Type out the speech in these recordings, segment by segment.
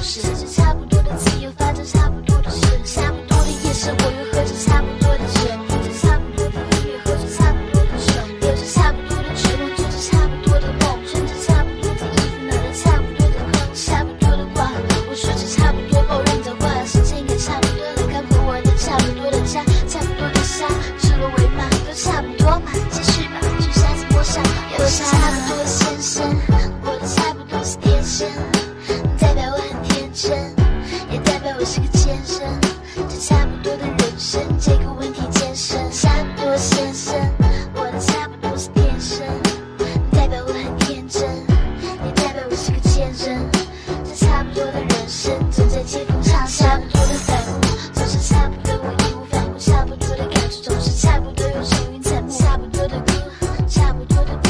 事，吃着差不多的自由，发着差不多的事，差不多的夜生活又喝着差不多的酒，听着差不多的音乐，喝着差不多的酒，有着差不多的绝望，做着差不多的梦，穿着差不多的衣服，拿着差不多的空，差不多的话，我说着差不多抱怨的话，时间也差不多了，该回完的差不多的家，差不多的沙，吃了为马，都差不多嘛，继续吧，去沙子坡上，有着差不多的先生，我的差不多是天生，代表我很天真，也代表我是个奸人，这差不多的人生，这个问题健身，差不多先生，我的差不多是天生，代表我很天真，也代表我是个奸人，这差不多的人生，总在街头唱差不多的反目，总是差不多我义无反顾，差不多的感触，总是差不多有愁云惨雾，差不多的歌，差不多的毒，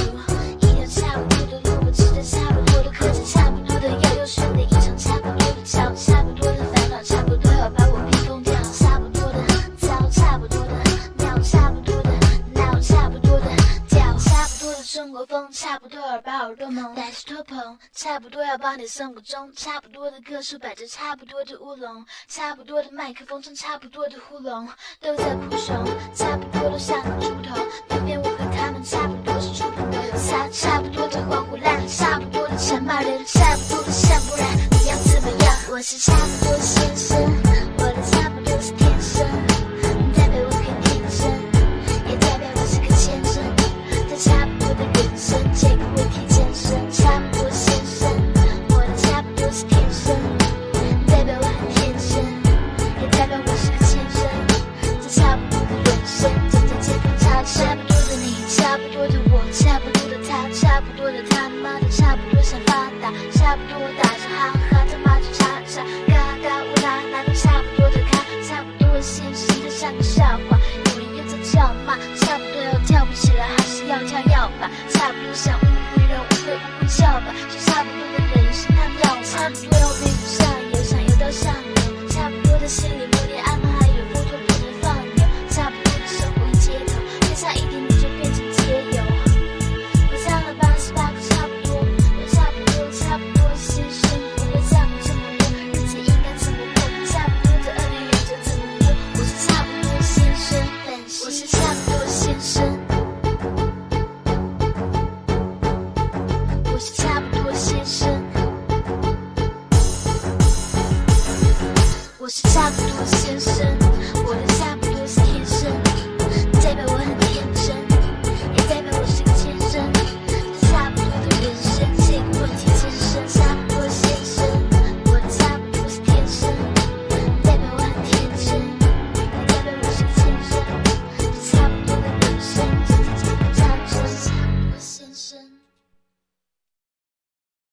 一条差不多的路，我吃着差不多的，喝着差不多的药，又睡了一场差不多的觉，差不多的烦恼，差不多要把我逼疯掉，差不多的糟，差不多的尿，差不多的闹，差不多的掉，差不多的中国风，差不多要把耳朵蒙，戴着托棚，差不多要帮你送个钟，差不多的个数摆着差不多的乌龙，差不多的麦克风唱差不多的呼隆，都在扑熊，差不多都像个猪头，偏偏我和他们差不多是触碰都有擦，差不多的黄胡烂，差不多的陈骂人，差不多的像不然你要怎么样？我是差不多的先生，我的差不多是天生，代表我很天真，也代表我是个奸人，这差不多的人生，这个问题健身，差不多先生，我的差不多是天生，代表我很天真，也代表我是个奸人，这差不多的人生，总在街头唱差不多的你，差不多的我，差不多的他，差不多的他妈的差不多想发达，差不多打着哈哈他妈就叉叉，嘎嘎乌拉拉都差不多的咖，差不多的现实就像个笑话，有人又在叫骂，差不多要跳不起来还是要跳要吧，差不多像乌龟让乌龟呜呜叫吧，就差不多的人生他要差不多要飞不上游，想游到上游，差不多的心里默念安还有佛陀不能放牛，差不多的生活街头，再差一点你就变成街友，我唱了88个差不多，有差不多差不多的先生，不会在乎这么多，日子应该怎么过，差不多的2009怎么过，我是差不多的先生，我是差不多的先生，我是差不多的先生，我是差不多的先生。